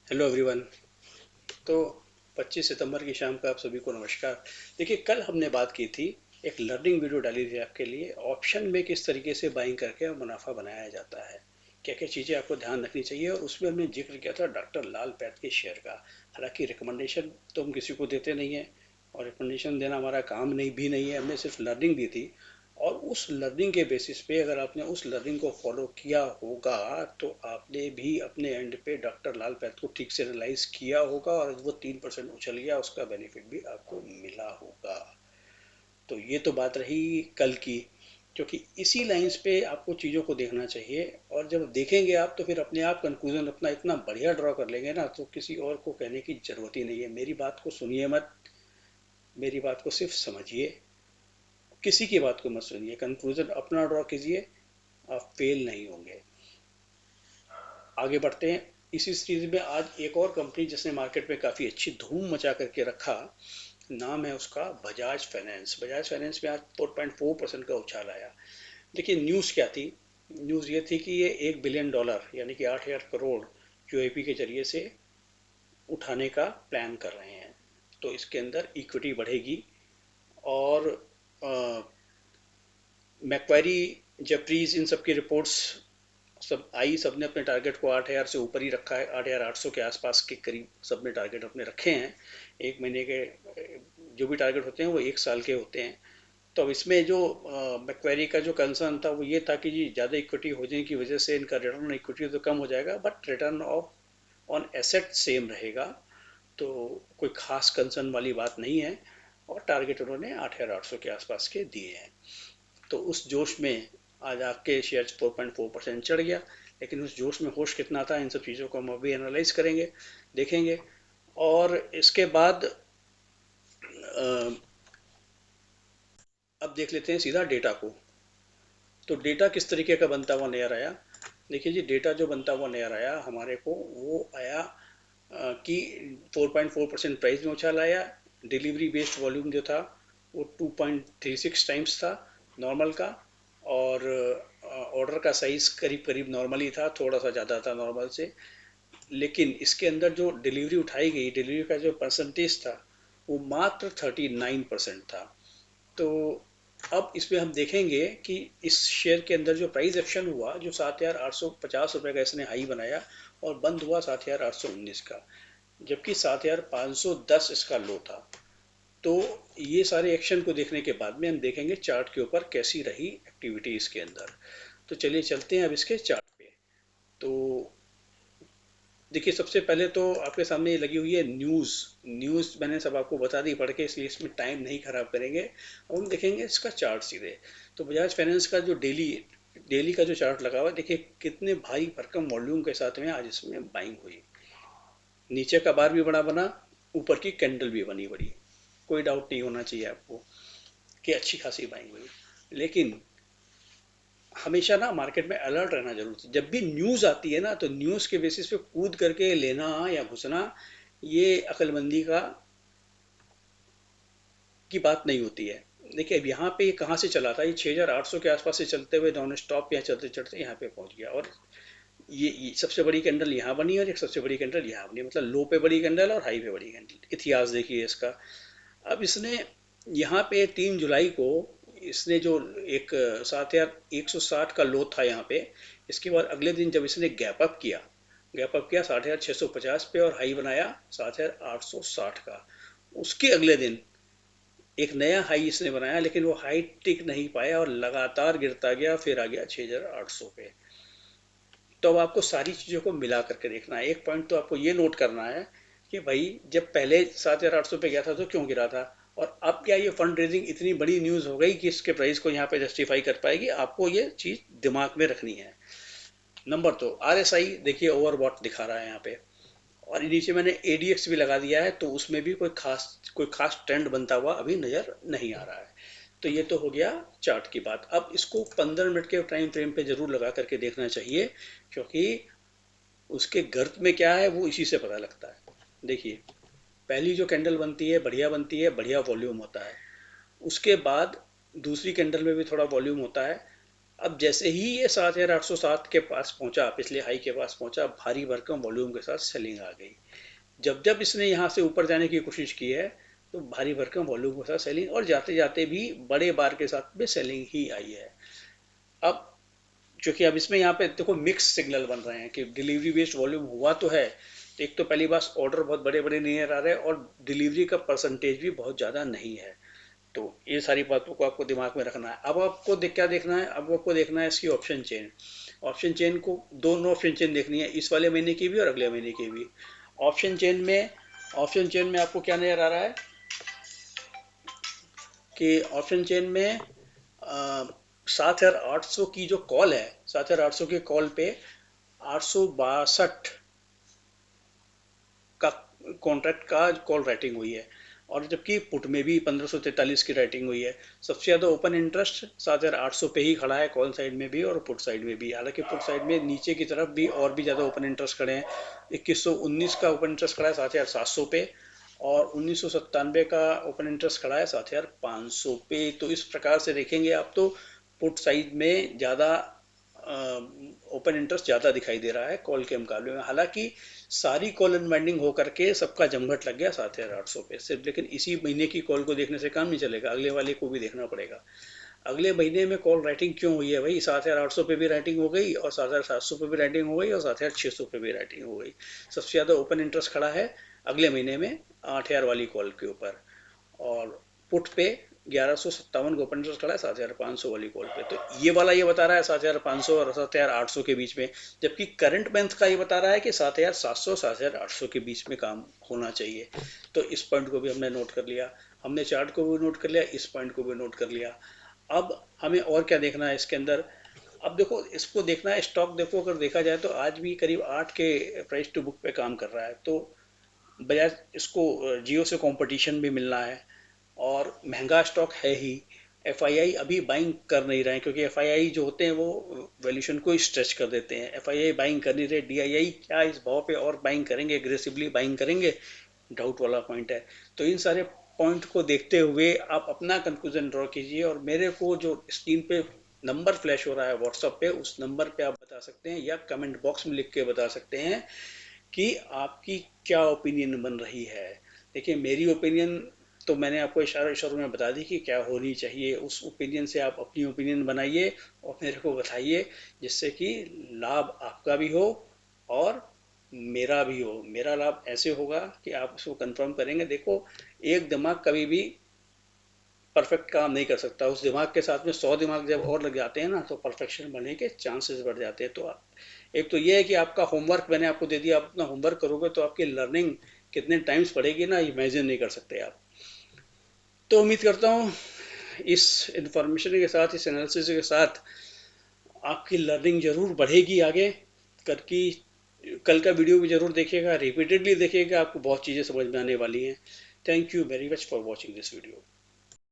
Hello everyone. तो 25 सितंबर की शाम का आप सभी को नमस्कार। देखिए, कल हमने बात की थी, एक लर्निंग वीडियो डाली थी आपके लिए, ऑप्शन में किस तरीके से बाइंग करके मुनाफा बनाया जाता है, क्या क्या चीज़ें आपको ध्यान रखनी चाहिए। और उसमें हमने जिक्र किया था डॉक्टर लाल पैथ के शेयर का। हालांकि रिकमेंडेशन तो हम किसी को देते नहीं है, और रिकमेंडेशन देना हमारा काम नहीं भी नहीं है, हमने सिर्फ लर्निंग दी थी। और उस लर्निंग के बेसिस पे अगर आपने उस लर्निंग को फॉलो किया होगा तो आपने भी अपने एंड पे डॉक्टर लाल पैथ को ठीक से रियलाइज किया होगा, और वो 3% उछल गया, उसका बेनिफिट भी आपको मिला होगा। तो ये तो बात रही कल की, क्योंकि इसी लाइंस पे आपको चीज़ों को देखना चाहिए। और जब देखेंगे आप तो फिर अपने आप कंक्लूजन अपना इतना बढ़िया ड्रॉ कर लेंगे ना, तो किसी और को कहने की ज़रूरत ही नहीं है। मेरी बात को सुनिए मत, मेरी बात को सिर्फ समझिए, किसी की बात को मत सुनिए, कंक्लूजन अपना ड्रॉ कीजिए, आप फेल नहीं होंगे। आगे बढ़ते हैं। इसी सीरीज में आज एक और कंपनी जिसने मार्केट में काफ़ी अच्छी धूम मचा करके रखा, नाम है उसका बजाज फाइनेंस। बजाज फाइनेंस में आज 4.4% का उछाल आया। देखिए, न्यूज़ क्या थी। न्यूज़ ये थी कि ये $1 बिलियन यानी कि 8,000 करोड़ QIP के जरिए से उठाने का प्लान कर रहे हैं। तो इसके अंदर इक्विटी बढ़ेगी। और मैक्वारी, जेपरीज, इन सब की रिपोर्ट्स सब आई, सबने अपने टारगेट को 8,000 से ऊपर ही रखा है। 8,800 के आसपास के करीब सबने टारगेट अपने रखे हैं। एक महीने के जो भी टारगेट होते हैं वो एक साल के होते हैं। तो अब इसमें जो मैक्वेरी का जो कंसर्न था वो ये था कि जी ज़्यादा इक्विटी हो जाने की वजह से इनका रिटर्न ऑन इक्विटी तो कम हो जाएगा, but return of on asset same रहेगा। तो कोई खास कंसर्न वाली बात नहीं है। और टारगेट उन्होंने 8,800 के आसपास के दिए हैं। तो उस जोश में आज आपके शेयर 4.4% चढ़ गया। लेकिन उस जोश में होश कितना था, इन सब चीज़ों को हम अभी एनालाइज करेंगे, देखेंगे। और इसके बाद अब देख लेते हैं सीधा डेटा को। तो डेटा किस तरीके का बनता हुआ नजर आया। देखिए जी, डेटा जो बनता हुआ नजर आया हमारे को वो आया कि 4.4% प्राइस में उछाल आया। डिलीवरी बेस्ड वॉल्यूम जो था वो 2.36 टाइम्स था नॉर्मल का। और ऑर्डर का साइज करीब करीब नॉर्मल ही था, थोड़ा सा ज़्यादा था नॉर्मल से। लेकिन इसके अंदर जो डिलीवरी उठाई गई, डिलीवरी का जो परसेंटेज था वो मात्र 39% था। तो अब इसमें हम देखेंगे कि इस शेयर के अंदर जो प्राइस एक्शन हुआ, जो 7,850 रुपये का इसने हाई बनाया और बंद हुआ 7,819 का, जबकि 7,510 इसका लो था। तो ये सारे एक्शन को देखने के बाद में हम देखेंगे चार्ट के ऊपर कैसी रही एक्टिविटी इसके अंदर। तो चलिए चलते हैं अब इसके चार्ट पे। तो देखिए, सबसे पहले तो आपके सामने ये लगी हुई है न्यूज़। न्यूज़ मैंने सब आपको बता दी पढ़ के, इसलिए इसमें टाइम नहीं खराब करेंगे। अब हम देखेंगे इसका चार्ट सीधे। तो बजाज फाइनेंस का जो डेली डेली का जो चार्ट लगा हुआ है, देखिए कितने भारी भरकम वॉल्यूम के साथ में आज इसमें बाइंग हुई। नीचे का बार भी बड़ा बना, ऊपर की कैंडल भी बनी बड़ी। कोई डाउट नहीं होना चाहिए आपको कि अच्छी खासी बाइंग हुई। लेकिन हमेशा ना मार्केट में अलर्ट रहना जरूरी है। जब भी न्यूज़ आती है ना, तो न्यूज़ के बेसिस पे कूद करके लेना या घुसना, ये अक्लमंदी का की बात नहीं होती है। देखिए, अब यहाँ पे ये कहाँ से चला था, ये 6,800 के आसपास से चलते हुए नॉन स्टॉप यहाँ चलते चलते यहाँ पे पहुँच गया। और ये सबसे बड़ी कैंडल यहाँ बनी और एक सबसे बड़ी कैंडल यहाँ बनी, मतलब लो पे बड़ी कैंडल और हाई पे बड़ी कैंडल। इतिहास देखिए इसका। अब इसने यहाँ पे 3 जुलाई को इसने जो एक 7,160 का लो था यहाँ पे, इसके बाद अगले दिन जब इसने गैप अप किया 7,650 पे और हाई बनाया 7,860 का। उसके अगले दिन एक नया हाई इसने बनाया, लेकिन वो हाई टिक नहीं पाया और लगातार गिरता गया, फिर आ गया 6,800 पे। तो अब आपको सारी चीज़ों को मिला करके देखना है। एक पॉइंट तो आपको ये नोट करना है कि भाई, जब पहले 7,800 पे गया था तो क्यों गिरा था, और अब क्या ये फंड रेजिंग इतनी बड़ी न्यूज़ हो गई कि इसके प्राइस को यहाँ पे जस्टिफाई कर पाएगी। आपको ये चीज़ दिमाग में रखनी है। नंबर दो, RSI देखिए ओवरबॉट दिखा रहा है यहाँ पे। और नीचे मैंने ADX भी लगा दिया है, तो उसमें भी कोई खास ट्रेंड बनता हुआ अभी नज़र नहीं आ रहा है। तो ये तो हो गया चार्ट की बात। अब इसको 15 मिनट के टाइम फ्रेम पे जरूर लगा करके देखना चाहिए, क्योंकि उसके गर्त में क्या है वो इसी से पता लगता है। देखिए, पहली जो कैंडल बनती है बनती है, बढ़िया वॉल्यूम होता है। उसके बाद दूसरी कैंडल में भी थोड़ा वॉल्यूम होता है। अब जैसे ही ये 7,807 के पास पहुंचा, पिछले हाई के पास पहुंचा, भारी भरकम वॉल्यूम के साथ सेलिंग आ गई। जब जब इसने यहाँ से ऊपर जाने की कोशिश की है तो भारी भरकम वॉल्यूम के साथ सेलिंग, और जाते जाते भी बड़े बार के साथ भी सेलिंग ही आई है। अब क्योंकि अब इसमें यहाँ पे देखो मिक्स सिग्नल बन रहे हैं कि डिलीवरी बेस्ड वॉल्यूम हुआ तो है, तो एक तो पहली बात ऑर्डर बहुत बड़े बड़े नहीं आ रहे हैं, और डिलीवरी का परसेंटेज भी बहुत ज़्यादा नहीं है। तो ये सारी बातों को आपको दिमाग में रखना है। अब आपको क्या देखना है, अब आपको देखना है इसकी ऑप्शन चेन। ऑप्शन चेन को दोनों ऑप्शन चेन देखनी है, इस वाले महीने की भी और अगले महीने की भी। ऑप्शन चेन में ऑप्शन चेन में आपको क्या नजर आ रहा है कि ऑप्शन चेन में 7,800 की जो कॉल है, 7,800 के कॉल पे 862 का कॉन्ट्रैक्ट का कॉल राइटिंग हुई है, और जबकि पुट में भी 1543 की राइटिंग हुई है। सबसे ज़्यादा ओपन इंटरेस्ट 7,800 पे ही खड़ा है, कॉल साइड में भी और पुट साइड में भी। हालांकि पुट साइड में नीचे की तरफ भी और भी ज़्यादा ओपन इंटरेस्ट खड़े हैं। 2119 का ओपन इंटरेस्ट खड़ा है 7,700 पे, और 1997 का ओपन इंटरेस्ट खड़ा है 7,500 पे। तो इस प्रकार से देखेंगे आप तो पुट साइड में ज़्यादा ओपन इंटरेस्ट ज़्यादा दिखाई दे रहा है कॉल के मुकाबले में। हालांकि सारी कॉल अनवाइंडिंग होकर के सबका जमघट लग गया 7,800 पे सिर्फ, लेकिन इसी महीने की कॉल को देखने से काम नहीं चलेगा, अगले वाले को भी देखना पड़ेगा। अगले महीने में कॉल राइटिंग क्यों हुई है भाई, 7,800 पे भी राइटिंग हो गई, और 7,700 पे भी राइटिंग हो गई, और 7,600 पे भी राइटिंग हो गई। सबसे ज़्यादा ओपन इंटरेस्ट खड़ा है अगले महीने में 8,000 वाली कॉल के ऊपर, और पुट पे 1157 को ओपन इंटरेस्ट खड़ा है 7,500 वाली कॉल पे। तो ये वाला ये बता रहा है 7,500 और 7,800 के बीच में, जबकि करंट मंथ का ये बता रहा है कि 7,700 7,800 के बीच में काम होना चाहिए। तो इस पॉइंट को भी हमने नोट कर लिया, हमने चार्ट को भी नोट कर लिया, इस पॉइंट को भी नोट कर लिया। अब हमें और क्या देखना है इसके अंदर। अब देखो इसको देखना है, स्टॉक देखो अगर देखा जाए तो आज भी करीब 8 के प्राइस टू बुक पे काम कर रहा है। तो बजाय इसको जियो से कंपटीशन भी मिलना है, और महंगा स्टॉक है ही। एफआईआई अभी बाइंग कर नहीं रहे हैं, क्योंकि एफआईआई जो होते हैं वो वैल्यूएशन को स्ट्रेच कर देते हैं। एफआईआई बाइंग कर नहीं रहे, डीआईआई क्या इस भाव पे और बाइंग करेंगे, एग्रेसिवली बाइंग करेंगे, डाउट वाला पॉइंट है। तो इन सारे पॉइंट को देखते हुए आप अपना कंक्लूजन ड्रॉ कीजिए, और मेरे को जो स्क्रीन पे नंबर फ्लैश हो रहा है व्हाट्सएप पे, उस नंबर पे आप बता सकते हैं, या कमेंट बॉक्स में लिख के बता सकते हैं कि आपकी क्या ओपिनियन बन रही है। देखिए मेरी ओपिनियन तो मैंने आपको इशारों इशारों में बता दी कि क्या होनी चाहिए। उस ओपिनियन से आप अपनी ओपिनियन बनाइए और मेरे को बताइए, जिससे कि लाभ आपका भी हो और मेरा भी हो। मेरा लाभ ऐसे होगा कि आप उसको कंफर्म करेंगे। देखो एक दिमाग कभी भी परफेक्ट काम नहीं कर सकता, उस दिमाग के साथ में 100 दिमाग जब और लग जाते हैं ना, तो परफेक्शन बनने के चांसेस बढ़ जाते हैं। तो एक तो ये है कि आपका होमवर्क मैंने आपको दे दिया, आप अपना होमवर्क करोगे तो आपकी लर्निंग कितने टाइम्स बढ़ेगी ना, इमेजिन नहीं कर सकते आप। तो उम्मीद करता हूँ इस इंफॉर्मेशन के साथ, इस एनालिसिस के साथ आपकी लर्निंग जरूर बढ़ेगी आगे करके। कल का वीडियो भी जरूर देखिएगा, रिपीटेडली देखिएगा, आपको बहुत चीज़ें समझ में आने वाली हैं। Thank you very much for watching this video.